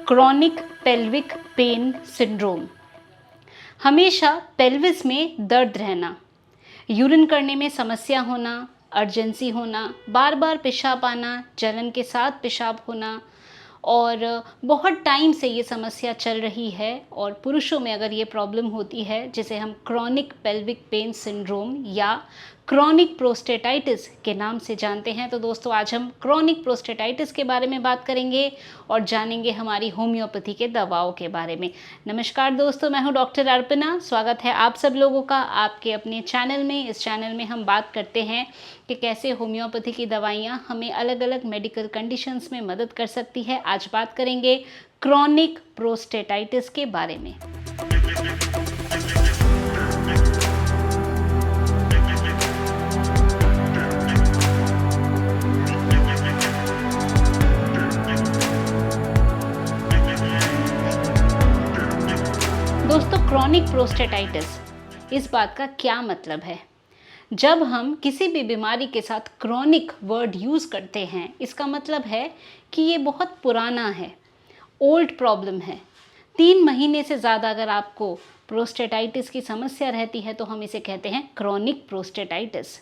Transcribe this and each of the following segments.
Chronic pelvic pain syndrome. हमेशा pelvis में दर्द रहना, यूरिन करने में समस्या होना, अर्जेंसी होना, बार बार पेशाब आना, जलन के साथ पेशाब होना और बहुत टाइम से ये समस्या चल रही है। और पुरुषों में अगर ये प्रॉब्लम होती है जिसे हम क्रॉनिक पेल्विक पेन सिंड्रोम या क्रॉनिक प्रोस्टेटाइटिस के नाम से जानते हैं, तो दोस्तों आज हम क्रॉनिक प्रोस्टेटाइटिस के बारे में बात करेंगे और जानेंगे हमारी होम्योपैथी के दवाओं के बारे में। नमस्कार दोस्तों, मैं हूं डॉक्टर अर्पणा। स्वागत है आप सब लोगों का आपके अपने चैनल में। इस चैनल में हम बात करते हैं कि कैसे होम्योपैथी की दवाइयाँ हमें अलग अलग मेडिकल कंडीशंस में मदद कर सकती है। आज बात करेंगे क्रॉनिक प्रोस्टेटाइटिस के बारे में। दोस्तों, क्रॉनिक प्रोस्टेटाइटिस, इस बात का क्या मतलब है? जब हम किसी भी बीमारी के साथ क्रॉनिक वर्ड यूज़ करते हैं, इसका मतलब है कि ये बहुत पुराना है, ओल्ड प्रॉब्लम है। 3 महीने से ज़्यादा अगर आपको प्रोस्टेटाइटिस की समस्या रहती है तो हम इसे कहते हैं क्रॉनिक प्रोस्टेटाइटिस।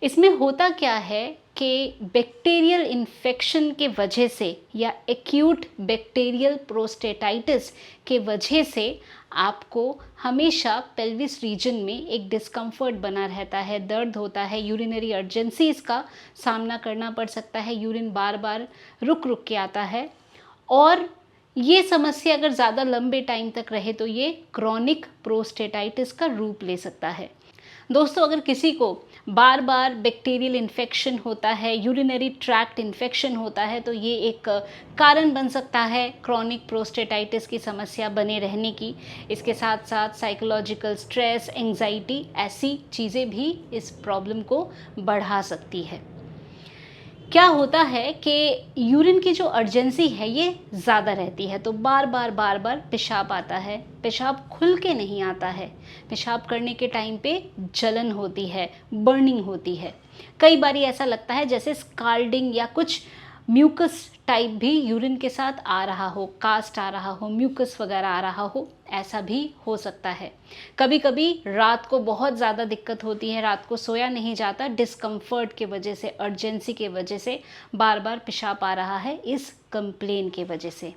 इसमें होता क्या है कि बैक्टीरियल इन्फेक्शन के वजह से या एक्यूट बैक्टीरियल प्रोस्टेटाइटिस के वजह से आपको हमेशा पेल्विस रीजन में एक डिस्कम्फर्ट बना रहता है, दर्द होता है, यूरिनरी अर्जेंसीज का सामना करना पड़ सकता है, यूरिन बार बार रुक रुक के आता है। और ये समस्या अगर ज़्यादा लंबे टाइम तक रहे तो ये क्रॉनिक प्रोस्टेटाइटिस का रूप ले सकता है। दोस्तों, अगर किसी को बार बार बैक्टीरियल इन्फेक्शन होता है, यूरिनरी ट्रैक्ट इन्फेक्शन होता है, तो ये एक कारण बन सकता है क्रॉनिक प्रोस्टेटाइटिस की समस्या बने रहने की। इसके साथ साथ साइकोलॉजिकल स्ट्रेस, एंजाइटी, ऐसी चीज़ें भी इस प्रॉब्लम को बढ़ा सकती है। क्या होता है कि यूरिन की जो अर्जेंसी है ये ज़्यादा रहती है, तो बार बार पेशाब आता है, पेशाब खुल के नहीं आता है, पेशाब करने के टाइम पे जलन होती है, बर्निंग होती है। कई बार ऐसा लगता है जैसे स्काल्डिंग या कुछ म्यूकस टाइप भी यूरिन के साथ आ रहा हो, कास्ट आ रहा हो, म्यूकस वगैरह आ रहा हो, ऐसा भी हो सकता है। कभी कभी रात को बहुत ज़्यादा दिक्कत होती है, रात को सोया नहीं जाता, डिस्कम्फर्ट के वजह से, अर्जेंसी के वजह से बार बार पेशाब आ रहा है, इस कंप्लेन के वजह से।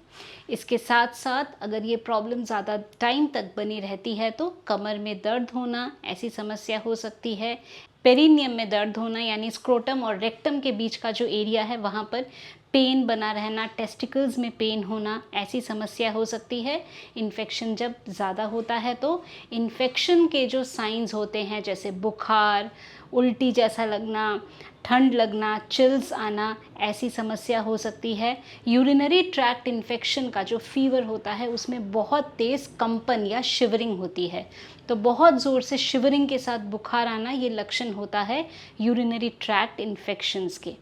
इसके साथ साथ अगर ये प्रॉब्लम ज़्यादा टाइम तक बनी रहती है तो कमर में दर्द होना, ऐसी समस्या हो सकती है। पेरिनियम में दर्द होना, यानी स्क्रोटम और रेक्टम के बीच का जो एरिया है वहाँ पर पेन बना रहना, टेस्टिकल्स में पेन होना, ऐसी समस्या हो सकती है। इन्फेक्शन जब ज़्यादा होता है तो इन्फेक्शन के जो साइंस होते हैं जैसे बुखार, उल्टी जैसा लगना, ठंड लगना, चिल्स आना, ऐसी समस्या हो सकती है। यूरिनरी ट्रैक्ट इन्फेक्शन का जो फीवर होता है उसमें बहुत तेज़ कंपन या शिवरिंग होती है, तो बहुत ज़ोर से शिवरिंग के साथ बुखार आना, ये लक्षण होता है यूरिनरी ट्रैक्ट इन्फेक्शंस के।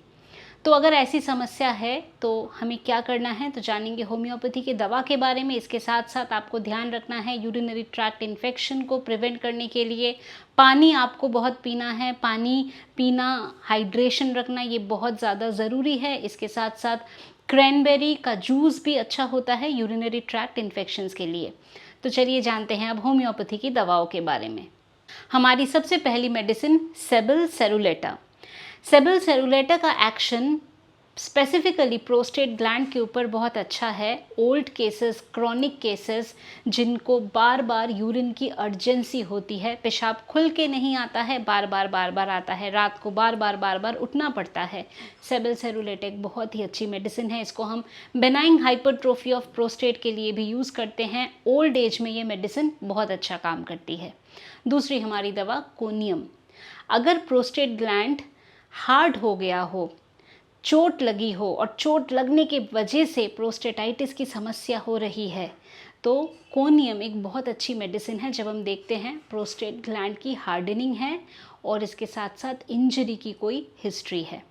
तो अगर ऐसी समस्या है तो हमें क्या करना है, तो जानेंगे होम्योपैथी के दवा के बारे में। इसके साथ साथ आपको ध्यान रखना है यूरिनरी ट्रैक्ट इन्फेक्शन को प्रिवेंट करने के लिए पानी आपको बहुत पीना है, पानी पीना, हाइड्रेशन रखना, ये बहुत ज़्यादा ज़रूरी है। इसके साथ साथ क्रैनबेरी का जूस भी अच्छा होता है यूरिनरी ट्रैक्ट इन्फेक्शंस के लिए। तो चलिए जानते हैं अब होम्योपैथी की दवाओं के बारे में। हमारी सबसे पहली मेडिसिन सेबल सेरुलेटा। सेबल सेरुलेटा का एक्शन स्पेसिफिकली प्रोस्टेट ग्लैंड के ऊपर बहुत अच्छा है। ओल्ड केसेस, क्रॉनिक केसेस जिनको बार बार यूरिन की अर्जेंसी होती है, पेशाब खुल के नहीं आता है, बार बार आता है, रात को बार बार उठना पड़ता है, सेबल सेरुलेटा एक बहुत ही अच्छी मेडिसिन है। इसको हम बेनाइन हाइपरट्रोफी ऑफ प्रोस्टेट के लिए भी यूज़ करते हैं। ओल्ड एज में ये मेडिसिन बहुत अच्छा काम करती है। दूसरी हमारी दवा कोनियम। अगर प्रोस्टेट ग्लैंड हार्ड हो गया हो, चोट लगी हो और चोट लगने के वजह से प्रोस्टेटाइटिस की समस्या हो रही है, तो कोनियम एक बहुत अच्छी मेडिसिन है। जब हम देखते हैं प्रोस्टेट ग्लैंड की हार्डनिंग है और इसके साथ साथ इंजरी की कोई हिस्ट्री है।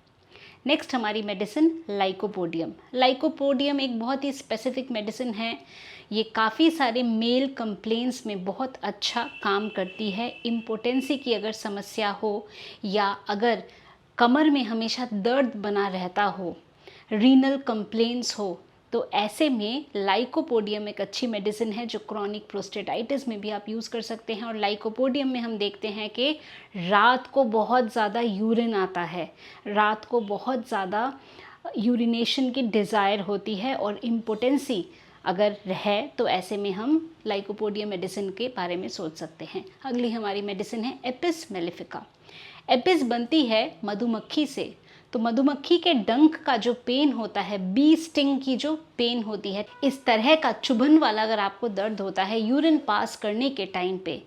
नेक्स्ट हमारी मेडिसिन लाइकोपोडियम। लाइकोपोडियम एक बहुत ही स्पेसिफिक मेडिसिन है। ये काफ़ी सारे मेल कंप्लेंट्स में बहुत अच्छा काम करती है। इम्पोटेंसी की अगर समस्या हो या अगर कमर में हमेशा दर्द बना रहता हो, रीनल कंप्लेंट्स हो, तो ऐसे में लाइकोपोडियम एक अच्छी मेडिसिन है जो क्रॉनिक प्रोस्टेटाइटिस में भी आप यूज़ कर सकते हैं। और लाइकोपोडियम में हम देखते हैं कि रात को बहुत ज़्यादा यूरिन आता है, रात को बहुत ज़्यादा यूरिनेशन की डिज़ायर होती है और इम्पोटेंसी अगर है तो ऐसे में हम लाइकोपोडियम मेडिसिन के बारे में सोच सकते हैं। अगली हमारी मेडिसिन है एपिस मेलिफिका। एपिस बनती है मधुमक्खी से, तो मधुमक्खी के डंक का जो पेन होता है, बी स्टिंग की जो पेन होती है, इस तरह का चुभन वाला अगर आपको दर्द होता है यूरिन पास करने के टाइम पे,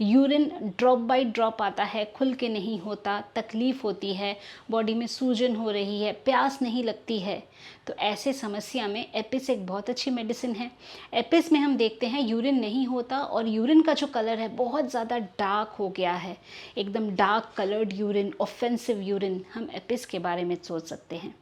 यूरिन ड्रॉप बाय ड्रॉप आता है, खुल के नहीं होता, तकलीफ़ होती है, बॉडी में सूजन हो रही है, प्यास नहीं लगती है, तो ऐसे समस्या में एपिस एक बहुत अच्छी मेडिसिन है। एपिस में हम देखते हैं यूरिन नहीं होता और यूरिन का जो कलर है बहुत ज़्यादा डार्क हो गया है, एकदम dark coloured urine, offensive urine, हम एपिस के बारे में सोच सकते हैं।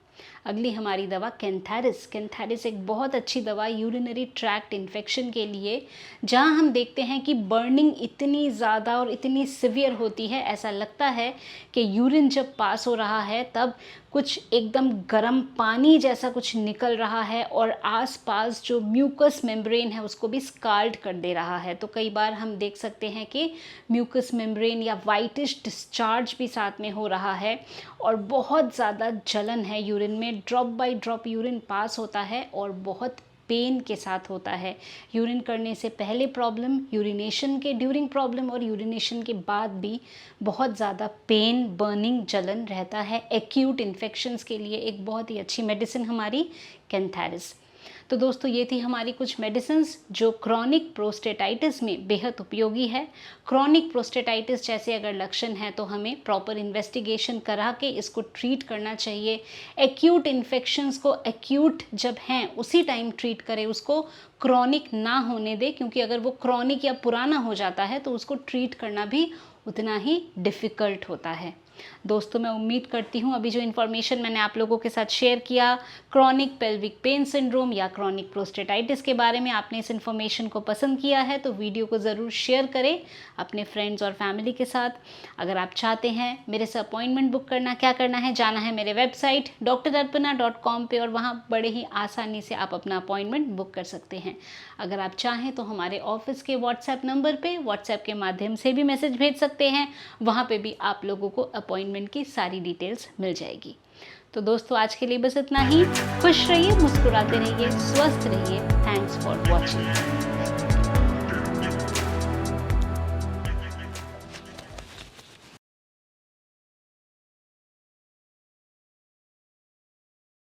अगली हमारी दवा कैंथैरिस। कैंथैरिस एक बहुत अच्छी दवा यूरिनरी ट्रैक्ट इन्फेक्शन के लिए, जहां हम देखते हैं कि बर्निंग इतनी ज़्यादा और इतनी सिवियर होती है, ऐसा लगता है कि यूरिन जब पास हो रहा है तब कुछ एकदम गर्म पानी जैसा कुछ निकल रहा है और आसपास जो म्यूकस मेम्ब्रेन है उसको भी स्काल्ड कर दे रहा है। तो कई बार हम देख सकते हैं कि म्यूकस मेम्ब्रेन या वाइटिश डिस्चार्ज भी साथ में हो रहा है और बहुत ज़्यादा जलन है यूरिन में, drop by drop urine pass होता है और बहुत पेन के साथ होता है। यूरिन करने से पहले प्रॉब्लम, यूरिनेशन के ड्यूरिंग प्रॉब्लम और यूरिनेशन के बाद भी बहुत ज़्यादा पेन, बर्निंग, जलन रहता है। एक्यूट इन्फेक्शंस के लिए एक बहुत ही अच्छी मेडिसिन हमारी कैंथैरिस। तो दोस्तों ये थी हमारी कुछ मेडिसिन्स जो क्रॉनिक प्रोस्टेटाइटिस में बेहद उपयोगी है। क्रॉनिक प्रोस्टेटाइटिस जैसे अगर लक्षण हैं तो हमें प्रॉपर इन्वेस्टिगेशन करा के इसको ट्रीट करना चाहिए। एक्यूट इन्फेक्शंस को एक्यूट जब हैं उसी टाइम ट्रीट करें, उसको क्रॉनिक ना होने दें, क्योंकि अगर वो क्रॉनिक या पुराना हो जाता है तो उसको ट्रीट करना भी उतना ही डिफ़िकल्ट होता है। दोस्तों मैं उम्मीद करती हूँ अभी जो इन्फॉर्मेशन मैंने आप लोगों के साथ शेयर किया क्रॉनिक पेल्विक पेन सिंड्रोम या क्रॉनिक प्रोस्टेटाइटिस के बारे में, आपने इस इन्फॉर्मेशन को पसंद किया है तो वीडियो को ज़रूर शेयर करें अपने फ्रेंड्स और फैमिली के साथ। अगर आप चाहते हैं मेरे से अपॉइंटमेंट बुक करना, क्या करना है, जाना है मेरे वेबसाइट drarpana.com पे और वहाँ बड़े ही आसानी से आप अपना अपॉइंटमेंट बुक कर सकते हैं। अगर आप चाहें तो हमारे ऑफिस के व्हाट्सएप नंबर पे व्हाट्सएप के माध्यम से भी मैसेज भेज सकते हैं, वहाँ पे भी आप लोगों को अपॉइंटमेंट की सारी डिटेल्स मिल जाएगी। तो दोस्तों आज के लिए बस इतना ही। खुश रहिए, मुस्कुराते रहिए, स्वस्थ रहिए। Thanks for watching.